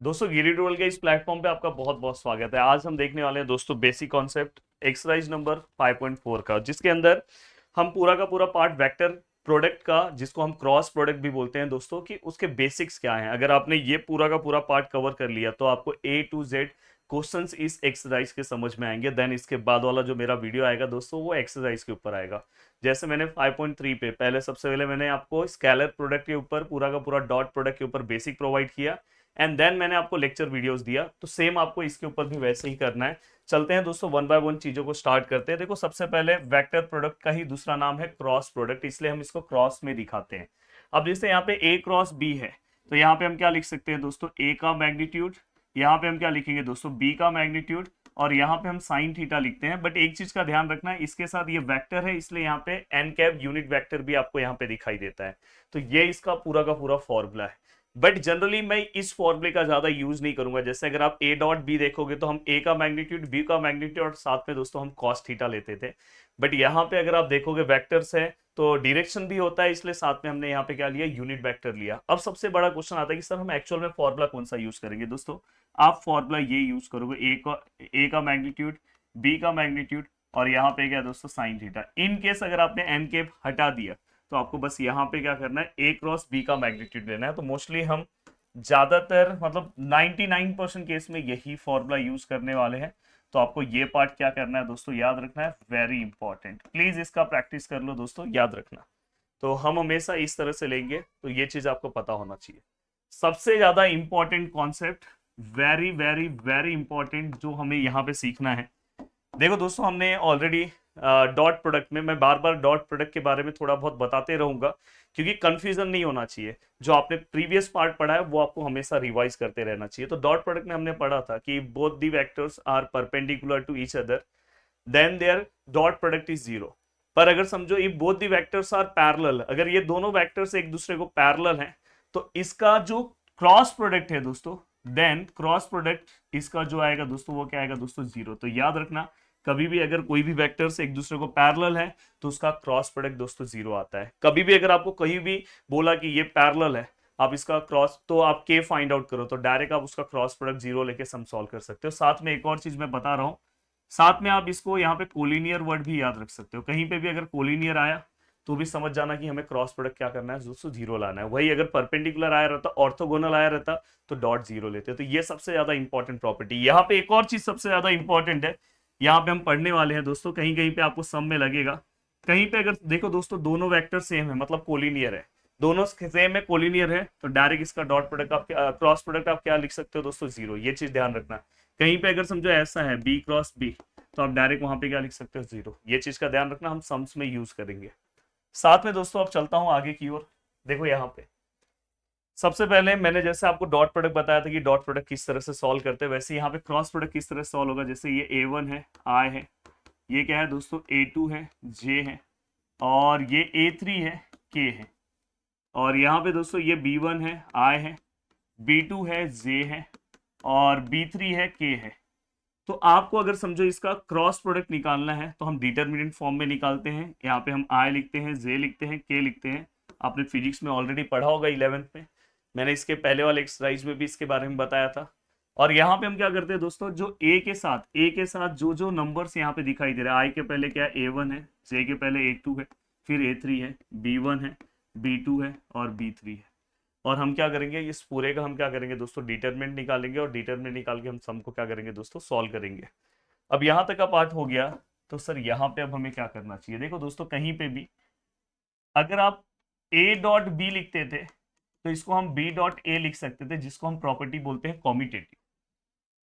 दोस्तों गिरी ट्रोल के इस प्लेटफॉर्म पे आपका बहुत बहुत स्वागत है। आज हम देखने वाले हैं दोस्तों बेसिक कॉन्सेप्ट एक्सरसाइज नंबर 5.4 का, जिसके अंदर हम पूरा का पूरा पार्ट वेक्टर प्रोडक्ट का, जिसको हम क्रॉस प्रोडक्ट भी बोलते हैं दोस्तों, कि उसके बेसिक्स क्या हैं। अगर आपने ये पूरा का पूरा पार्ट कवर कर लिया तो आपको ए टू जेड क्वेश्चंस इस एक्सरसाइज के समझ में आएंगे। देन इसके बाद वाला जो मेरा वीडियो आएगा दोस्तों वो एक्सरसाइज के ऊपर आएगा। जैसे मैंने 5.3 पे पहले सबसे पहले मैंने आपको स्केलर प्रोडक्ट के ऊपर पूरा का पूरा डॉट प्रोडक्ट के ऊपर बेसिक प्रोवाइड किया एंड देन मैंने आपको लेक्चर वीडियोस दिया, तो सेम आपको इसके ऊपर भी वैसे ही करना है। चलते हैं दोस्तों वन बाय वन चीजों को स्टार्ट करते हैं। देखो सबसे पहले वेक्टर प्रोडक्ट का ही दूसरा नाम है क्रॉस प्रोडक्ट, इसलिए हम इसको क्रॉस में दिखाते हैं। अब जैसे यहाँ पे ए क्रॉस बी है, तो यहाँ पे हम क्या लिख सकते हैं दोस्तों, ए का मैग्नीट्यूड, यहाँ पे हम क्या लिखेंगे दोस्तों, बी का मैग्नीट्यूड, और यहाँ पे हम साइन थीटा लिखते हैं। बट एक चीज का ध्यान रखना है, इसके साथ ये वेक्टर है इसलिए यहाँ पे एन कैप यूनिट वेक्टर भी आपको यहाँ पे दिखाई देता है। तो ये इसका पूरा का पूरा फॉर्मूला है। बट जनरली मैं इस फॉर्मूले का ज्यादा यूज नहीं करूंगा। जैसे अगर आप ए डॉट बी देखोगे तो हम ए का मैग्नीट्यूड, बी का मैग्नीट्यूड और साथ में दोस्तों हम कॉस थीटा लेते थे। बट यहाँ पे अगर आप देखोगे वेक्टर्स है तो डायरेक्शन भी होता है, इसलिए साथ में हमने यहाँ पे क्या लिया, यूनिट वेक्टर लिया। अब सबसे बड़ा क्वेश्चन आता है कि सर हम एक्चुअल में फॉर्मूला कौन सा यूज करेंगे। दोस्तों आप फॉर्मूला ये यूज करोगे, ए का मैग्नीट्यूड, बी का मैग्नीट्यूड और यहाँ पे क्या दोस्तों साइन थीटा। इन केस अगर आपने एन के हटा दिया तो आपको बस यहाँ पे क्या करना है, ए क्रॉस बी का मैग्नीट्यूड लेना है। तो मोस्टली हम ज्यादातर मतलब 99% केस में यही फॉर्मूला यूज करने वाले हैं। तो आपको ये पार्ट क्या करना है दोस्तों, याद रखना है, वेरी इंपॉर्टेंट। प्लीज इसका प्रैक्टिस कर लो दोस्तों, याद रखना। तो हम हमेशा इस तरह से लेंगे, तो ये चीज आपको पता होना चाहिए। सबसे ज्यादा important concept, very very very important, जो हमें यहाँ पे सीखना है। देखो दोस्तों हमने ऑलरेडी डॉट प्रोडक्ट में, मैं बार बार डॉट प्रोडक्ट के बारे में थोड़ा बहुत बताते रहूंगा क्योंकि कंफ्यूजन नहीं होना चाहिए। जो आपने प्रीवियस पार्ट पढ़ा है वो आपको हमेशा रिवाइज करते रहना चाहिए। तो डॉट प्रोडक्ट में हमने पढ़ा था कि both the vectors are perpendicular to each other, then their dot product is zero. पर अगर समझो if both the vectors are parallel, अगर ये दोनों वेक्टर्स एक दूसरे को पैरेलल हैं, तो इसका जो क्रॉस प्रोडक्ट है दोस्तों, देन क्रॉस प्रोडक्ट इसका जो आएगा दोस्तों वो क्या आएगा दोस्तों, जीरो। तो याद रखना, कभी भी अगर कोई भी वेक्टर्स एक दूसरे को पैरेलल है तो उसका क्रॉस प्रोडक्ट दोस्तों जीरो आता है। कभी भी अगर आपको कहीं भी बोला कि ये पैरेलल है, आप इसका क्रॉस, तो आप के फाइंड आउट करो, तो डायरेक्ट आप उसका क्रॉस प्रोडक्ट जीरो लेके सम सॉल्व कर सकते हो। साथ में एक और चीज मैं बता रहा हूँ, साथ में आप इसको यहाँ पे कोलिनियर वर्ड भी याद रख सकते हो। कहीं पे भी अगर कोलिनियर आया तो भी समझ जाना कि हमें क्रॉस प्रोडक्ट क्या करना है दोस्तों, जीरो लाना है। वही अगर परपेंडिकुलर आया रहता, ऑर्थोगोनल आया रहता, तो डॉट जीरो लेते। तो ये सबसे ज्यादा इंपॉर्टेंट प्रॉपर्टी। यहाँ पे एक और चीज सबसे ज्यादा इंपॉर्टेंट है, यहाँ पे हम पढ़ने वाले हैं दोस्तों, कहीं कहीं पे आपको सम में लगेगा। कहीं पे अगर देखो दोस्तों दोनों वेक्टर सेम है, मतलब कोलिनियर है, दोनों सेम है, कोलिनियर है, तो डायरेक्ट इसका डॉट प्रोडक्ट आप, क्रॉस प्रोडक्ट आप क्या लिख सकते हो दोस्तों, जीरो। ये चीज ध्यान रखना। कहीं पे अगर समझो ऐसा है बी क्रॉस बी, तो आप डायरेक्ट वहां पे क्या लिख सकते हो, जीरो। ये चीज का ध्यान रखना, हम सम्स में यूज करेंगे। साथ में दोस्तों अब चलता हूं आगे की ओर। देखो यहाँ पे सबसे पहले मैंने जैसे आपको डॉट प्रोडक्ट बताया था कि डॉट प्रोडक्ट किस तरह से सॉल्व करते हैं, वैसे यहाँ पे क्रॉस प्रोडक्ट किस तरह से सॉल्व होगा। जैसे ये A1 है, I है, ये क्या है दोस्तों, A2 है, J है, और ये A3 है, K है, और यहाँ पे दोस्तों ये B1 है, I है, B2 है, J है, और B3 है, K है। तो आपको अगर समझो इसका क्रॉस प्रोडक्ट निकालना है तो हम डिटर्मिनेंट फॉर्म में निकालते हैं। यहाँ पे हम आई लिखते हैं, जे लिखते हैं, के लिखते हैं। आपने फिजिक्स में ऑलरेडी पढ़ा होगा 11th में, मैंने इसके पहले वाले एक्सरसाइज में भी इसके बारे में बताया था। और यहाँ पे हम क्या करते हैं दोस्तों, जो ए के साथ जो जो नंबर्स यहाँ पे दिखाई दे रहा है, आई के पहले क्या है, A1 है, जे के पहले A2 है, फिर A3 है, B1 है, B2 है और B3 है। और हम क्या करेंगे, इस पूरे का हम क्या करेंगे दोस्तों, डिटरमिनेंट निकालेंगे, और डिटरमिनेंट निकाल के हम सम को क्या करेंगे दोस्तों, सॉल्व करेंगे। अब यहाँ तक का पार्ट हो गया। तो सर यहाँ पे अब हमें क्या करना चाहिए। देखो दोस्तों कहीं पे भी अगर आप ए डॉट बी लिखते थे तो इसको हम बी डॉट ए लिख सकते थे, जिसको हम प्रॉपर्टी बोलते हैं कॉम्यूटेटिव।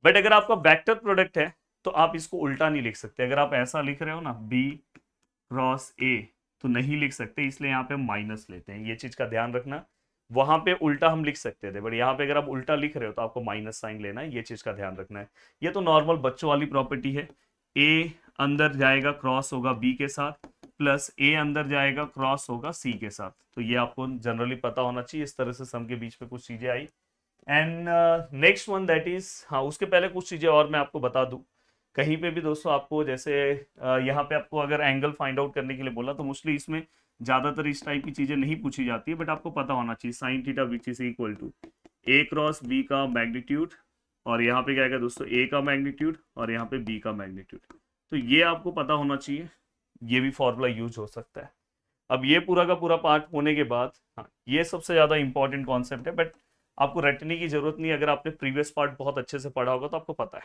बट अगर आपका वेक्टर प्रोडक्ट है तो आप इसको उल्टा नहीं लिख सकते। अगर आप ऐसा लिख रहे हो ना, बी क्रॉस ए, तो नहीं लिख सकते, इसलिए यहाँ पे हम माइनस लेते हैं। ये चीज का ध्यान रखना। वहां पे उल्टा हम लिख सकते थे, बट यहाँ पे अगर आप उल्टा लिख रहे हो तो आपको माइनस साइन लेना है। ये चीज का ध्यान रखना है। ये तो नॉर्मल बच्चों वाली प्रॉपर्टी है। ए अंदर जाएगा क्रॉस होगा बी के साथ, प्लस ए अंदर जाएगा क्रॉस होगा सी के साथ। तो ये आपको जनरली पता होना चाहिए। इस तरह से सम के बीच में कुछ चीजें आई। And next one that is, हाँ उसके पहले कुछ चीजें और मैं आपको बता दूं। कहीं पे भी दोस्तों आपको जैसे यहाँ पे आपको अगर एंगल फाइंड आउट करने के लिए बोला, तो मोस्टली इसमें ज्यादातर इस टाइप की चीजें नहीं पूछी जाती है, बट आपको पता होना चाहिए sine theta which is equal to A cross B का मैग्नीट्यूड, और यहाँ पे क्या आएगा दोस्तों, ए का मैग्नीट्यूड और यहाँ पे बी का मैग्नीट्यूड। तो ये आपको पता होना चाहिए, ये भी फॉर्मूला यूज हो सकता है। अब ये पूरा का पूरा पार्ट होने के बाद, हाँ ये सबसे ज्यादा इंपॉर्टेंट कॉन्सेप्ट है, बट आपको रटने की जरूरत नहीं, अगर आपने प्रीवियस पार्ट बहुत अच्छे से पढ़ा होगा तो आपको पता है।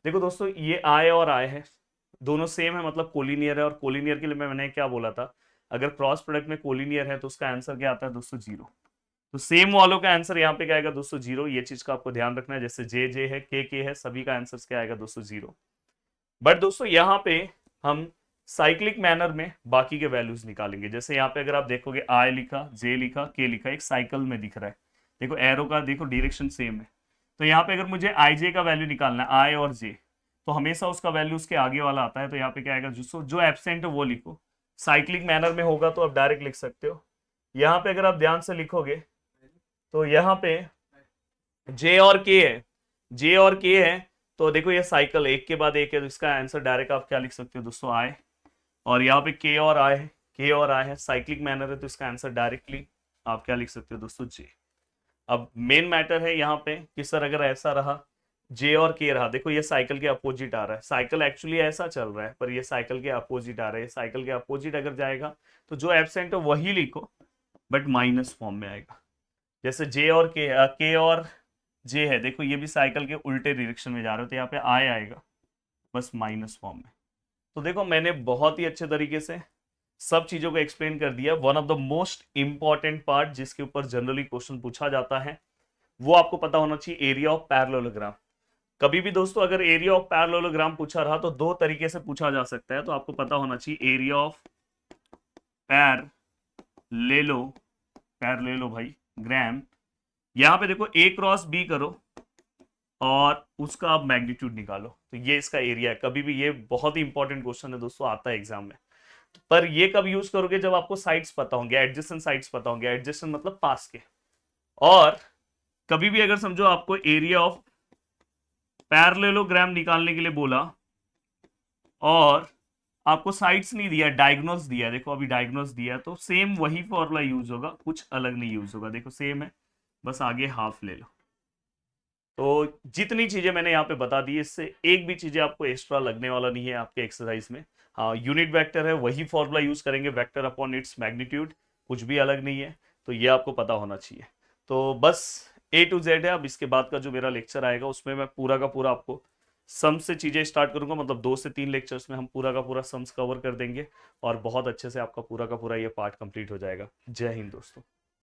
देखो दोस्तों, ये आय और आय है, दोनों सेम है, मतलब कोलिनियर है, और कोलिनियर के लिए मैंने क्या बोला था, अगर क्रॉस प्रोडक्ट में कोलिनियर है तो उसका आंसर क्या आता है दोस्तों, जीरो। तो सेम वालों का आंसर यहाँ पे क्या आएगा दोस्तों, जीरो। ये चीज का आपको ध्यान रखना है, जैसे जे जे है, के है, सभी का आंसर क्या आएगा दोस्तों, जीरो। बट दोस्तों यहाँ पे हम साइक्लिक मैनर में बाकी के वैल्यूज निकालेंगे। जैसे यहाँ पे अगर आप देखोगे, आई लिखा, जे लिखा, के लिखा, एक साइकिल में दिख रहा है, देखो एरो का देखो डायरेक्शन सेम है। तो यहाँ पे अगर मुझे आई जे का वैल्यू निकालना है, आई और जे, तो हमेशा उसका वैल्यू उसके आगे वाला आता है। तो यहाँ पे क्या आएगा, जो एब्सेंट है वो लिखो। साइक्लिक मैनर में होगा तो आप डायरेक्ट लिख सकते हो। यहाँ पे अगर आप ध्यान से लिखोगे तो यहाँ पे जे और के है, जे और के है, तो देखो ये साइकिल एक के बाद एक है, तो इसका आंसर डायरेक्ट आप क्या लिख सकते हो दोस्तों, आई। और यहाँ पे के और आई है, के और आई है, साइक्लिक मैनर है, तो इसका आंसर डायरेक्टली आप क्या लिख सकते हो दोस्तों, जे। अब मेन मैटर है यहाँ पे कि सर अगर ऐसा रहा, जे और के रहा, देखो ये साइकिल के अपोजिट आ रहा है, साइकिल एक्चुअली ऐसा चल रहा है पर ये साइकिल के अपोजिट आ रहा है, साइकिल के अपोजिट अगर जाएगा तो जो एब्सेंट है वही लिखो, बट माइनस फॉर्म में आएगा। जैसे जे और के और जे है, देखो ये भी साइकिल के उल्टे डायरेक्शन में जा रहे हो, तो यहाँ पे आई आएगा बस माइनस फॉर्म में। तो देखो मैंने बहुत ही अच्छे तरीके से सब चीजों को एक्सप्लेन कर दिया। One of the most important part जिसके ऊपर जनरली क्वेश्चन पूछा जाता है वो आपको पता होना चाहिए, एरिया ऑफ पैरेललोग्राम। कभी भी दोस्तों अगर एरिया ऑफ पैरेललोग्राम पूछा रहा तो दो तरीके से पूछा जा सकता है, तो आपको पता होना चाहिए एरिया ऑफ पैरेललो भाई ग्राम। यहां पे देखो ए क्रॉस बी करो और उसका आप मैग्नीट्यूड निकालो, तो ये इसका एरिया है। कभी भी, ये बहुत ही इंपॉर्टेंट क्वेश्चन है दोस्तों, आता है एग्जाम में। पर ये कब यूज करोगे, जब आपको साइड्स पता होंगे, एडजेसेंट साइड्स पता होंगे, एडजेसेंट मतलब पास के। और कभी भी अगर समझो आपको एरिया ऑफ पैरेललोग्राम निकालने के लिए बोला और आपको साइड्स नहीं दिया, डायगोनल्स दिया, देखो अभी डायगोनल्स दिया, तो सेम वही फॉर्मूला यूज होगा, कुछ अलग नहीं यूज होगा। देखो सेम है, बस आगे हाफ ले लो। तो जितनी चीजें मैंने यहाँ पे बता दी, इससे एक भी चीजें आपको एक्स्ट्रा लगने वाला नहीं है आपके एक्सरसाइज में। हाँ यूनिट वेक्टर है, वही फॉर्मूला यूज करेंगे, वेक्टर अपॉन इट्स मैग्नीट्यूड, कुछ भी अलग नहीं है। तो ये आपको पता होना चाहिए। तो बस A to Z है। अब इसके बाद का जो मेरा लेक्चर आएगा उसमें मैं पूरा का पूरा आपको सम से चीजें स्टार्ट करूंगा, मतलब 2 से 3 लेक्चर्स में हम पूरा का पूरा सम्स कवर कर देंगे और बहुत अच्छे से आपका पूरा का पूरा ये पार्ट कंप्लीट हो जाएगा। जय हिंद दोस्तों।